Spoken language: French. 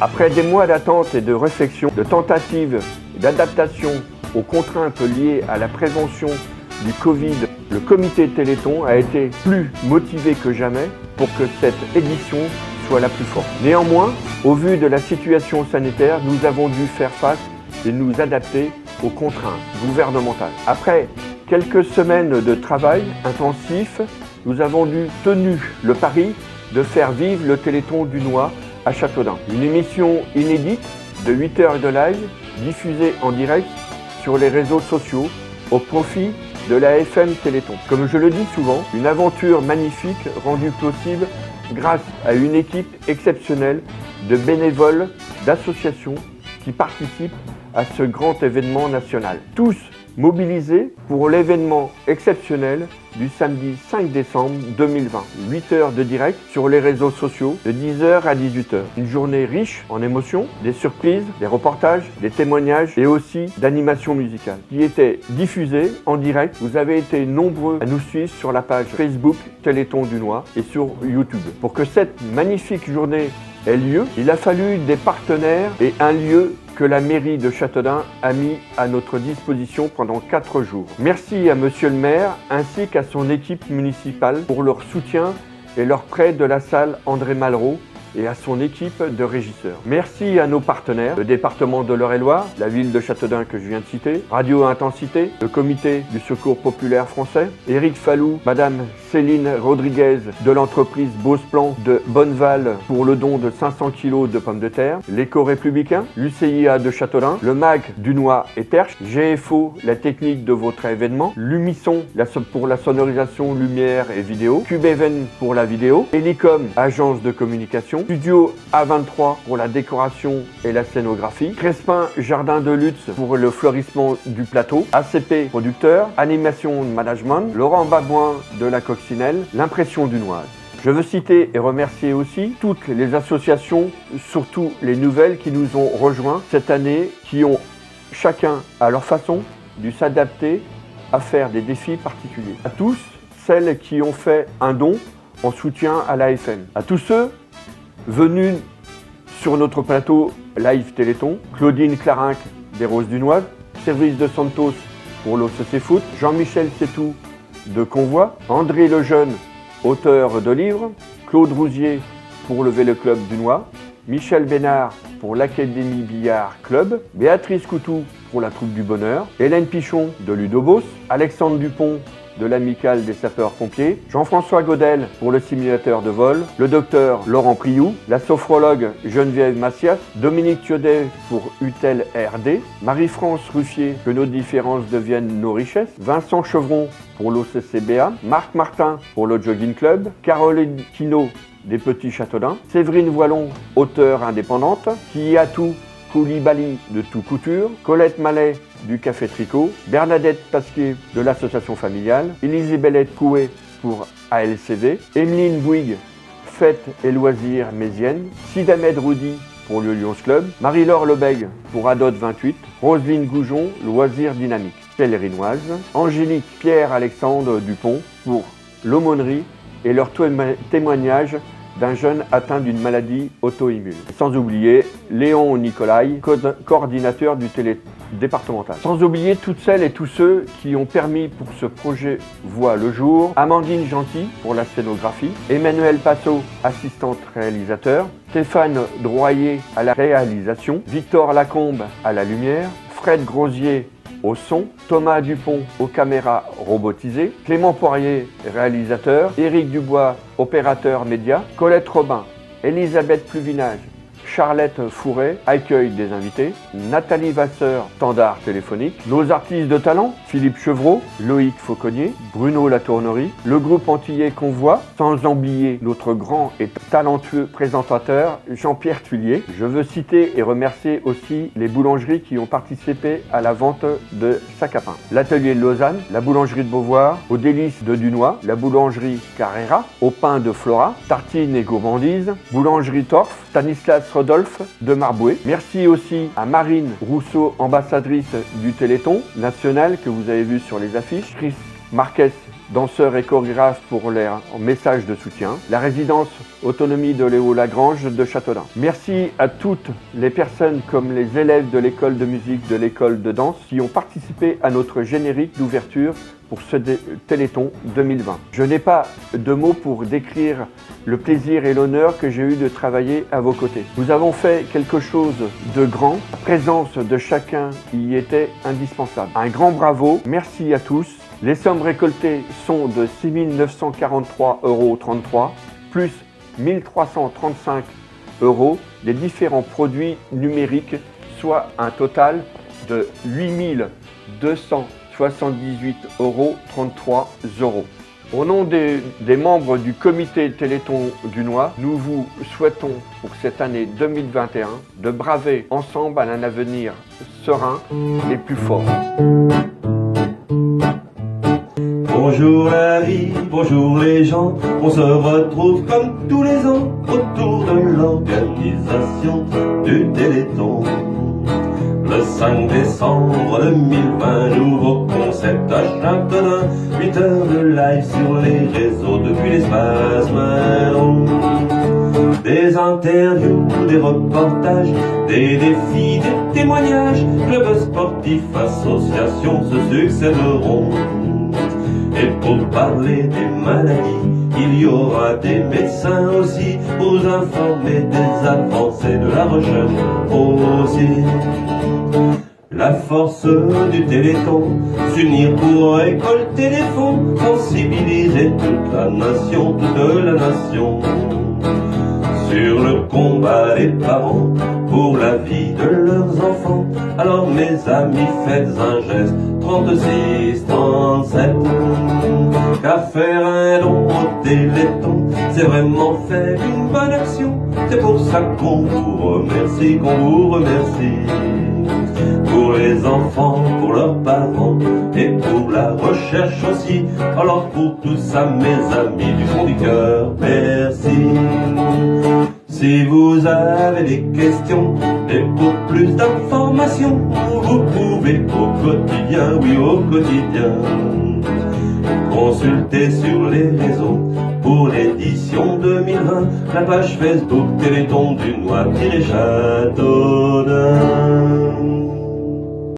Après des mois d'attente et de réflexion, de tentatives et d'adaptation aux contraintes liées à la prévention du Covid, le comité Téléthon a été plus motivé que jamais pour que cette édition soit la plus forte. Néanmoins, au vu de la situation sanitaire, nous avons dû faire face et nous adapter aux contraintes gouvernementales. Après quelques semaines de travail intensif, nous avons tenu le pari de faire vivre le Téléthon Dunois à Châteaudun. Une émission inédite de 8 heures de live diffusée en direct sur les réseaux sociaux au profit de la FM Téléthon. Comme je le dis souvent, une aventure magnifique rendue possible grâce à une équipe exceptionnelle de bénévoles, d'associations qui participent à ce grand événement national. Tous mobilisés pour l'événement exceptionnel du samedi 5 décembre 2020. 8 heures de direct sur les réseaux sociaux de 10h à 18h. Une journée riche en émotions, des surprises, des reportages, des témoignages et aussi d'animation musicale qui était diffusée en direct. Vous avez été nombreux à nous suivre sur la page Facebook Téléthon Dunois et sur YouTube. Pour que cette magnifique journée ait lieu, il a fallu des partenaires et un lieu que la mairie de Châteaudun a mis à notre disposition pendant 4 jours. Merci à monsieur le maire ainsi qu'à son équipe municipale pour leur soutien et leur prêt de la salle André Malraux et à son équipe de régisseurs. Merci à nos partenaires, le département de l'Eure-et-Loire, la ville de Châteaudun que je viens de citer, Radio Intensité, le comité du Secours Populaire Français, Éric Fallou, madame Céline Rodriguez de l'entreprise Beauceplan de Bonneval pour le don de 500 kg de pommes de terre, l'Éco-Républicain, l'UCIA de Châteaudun, le MAG Dunois et Perche, GFO, la technique de votre événement, Lumisson pour la sonorisation, lumière et vidéo, CubeEven pour la vidéo, Helicom, agence de communication, Studio A23 pour la décoration et la scénographie, Crespin Jardin de Lutz pour le fleurissement du plateau, ACP producteur, animation management, Laurent Babouin de la Coccinelle, l'impression dunoise. Je veux citer et remercier aussi toutes les associations, surtout les nouvelles qui nous ont rejoints cette année, qui ont chacun à leur façon dû s'adapter à faire des défis particuliers. À tous celles qui ont fait un don en soutien à l'AFM. À tous ceux venus sur notre plateau Live Téléthon, Claudine Clarinck des Roses Dunoises, Service de Santos pour l'OCC Foot, Jean-Michel Sétou de Convoi, André Lejeune, auteur de livres, Claude Rousier pour le Vélo Club Dunois, Michel Bénard pour l'Académie Billard Club, Béatrice Coutou pour la Troupe du Bonheur, Hélène Pichon de Ludobos, Alexandre Dupont de l'Amicale des sapeurs-pompiers, Jean-François Godel pour le simulateur de vol, le docteur Laurent Priou, la sophrologue Geneviève Massias, Dominique Thiodet pour UTEL RD, Marie-France Ruffier, que nos différences deviennent nos richesses, Vincent Chevron pour l'OCCBA, Marc Martin pour le Jogging Club, Caroline Quinault des Petits Châteaudun, Séverine Voilon, auteure indépendante, Kiatou Koulibaly de Tout Couture, Colette Mallet du Café Tricot, Bernadette Pasquier de l'Association Familiale, Elisabeth Coué pour ALCV, Emeline Bouygues, Fêtes et Loisirs Méziennes, Sidamed Roudy pour le Lions Club, Marie-Laure Lebègue pour Adot 28, Roselyne Goujon, Loisirs Dynamiques, Pèlerinoise, Angélique Pierre-Alexandre Dupont pour l'Aumônerie et leur témoignage d'un jeune atteint d'une maladie auto-immune. Sans oublier Léon Nicolai, coordinateur du départemental. Sans oublier toutes celles et tous ceux qui ont permis pour que ce projet voie le jour. Amandine Gentil pour la scénographie, Emmanuel Passot, assistante réalisateur, Stéphane Droyer à la réalisation, Victor Lacombe à la lumière, Fred Grosier au son, Thomas Dupont aux caméras robotisées, Clément Poirier, réalisateur, Éric Dubois, opérateur média, Colette Robin, Elisabeth Pluvinage, Charlotte Fouret, accueil des invités, Nathalie Vasseur, standard téléphonique, nos artistes de talent, Philippe Chevreau, Loïc Fauconnier, Bruno Latournerie, le groupe antillais Convoi, sans oublier notre grand et talentueux présentateur Jean-Pierre Tuillier. Je veux citer et remercier aussi les boulangeries qui ont participé à la vente de sacs à pain. L'atelier de Lausanne, la boulangerie de Beauvoir, aux délices de Dunois, la boulangerie Carrera, au pain de Flora, tartines et gourmandises, boulangerie Torf, Stanislas Rodolphe de Marboué. Merci aussi à Marine Rousseau, ambassadrice du Téléthon national que vous avez vu sur les affiches, Marquès, danseur et chorégraphe pour les messages de soutien. La résidence Autonomie de Léo Lagrange de Châteaudun. Merci à toutes les personnes comme les élèves de l'école de musique de l'école de danse qui ont participé à notre générique d'ouverture pour ce Téléthon 2020. Je n'ai pas de mots pour décrire le plaisir et l'honneur que j'ai eu de travailler à vos côtés. Nous avons fait quelque chose de grand. La présence de chacun y était indispensable. Un grand bravo, merci à tous. Les sommes récoltées sont de 6 943,33 € plus 1 335 € des différents produits numériques, soit un total de 8 278,33 €. Au nom des membres du comité Téléthon Dunois, nous vous souhaitons pour cette année 2021 de braver ensemble un avenir serein et plus fort. Bonjour la vie, bonjour les gens, on se retrouve comme tous les ans autour de l'organisation du Téléthon. Le 5 décembre 2020, nouveau concept à Châteaudun, 8 heures de live sur les réseaux depuis l'espace Maron. Des interviews, des reportages, des défis, des témoignages, clubs sportifs, associations se succéderont. Et pour parler des maladies, il y aura des médecins aussi, pour nous informer des avancées de la recherche aussi. La force du Téléthon, s'unir pour récolter des fonds, sensibiliser toute la nation, sur le combat des parents pour la vie de leurs enfants. Alors mes amis, faites un geste, 36, 37. Car faire un don au Téléthon, c'est vraiment faire une bonne action. C'est pour ça qu'on vous remercie, Pour les enfants, pour leurs parents et pour la recherche aussi. Alors pour tout ça, mes amis, du fond du cœur, merci. Si vous avez des questions et pour plus d'informations, vous pouvez au quotidien, consulter sur les réseaux pour l'édition 2020, la page Facebook Téléthon Dunois-Châteaudun.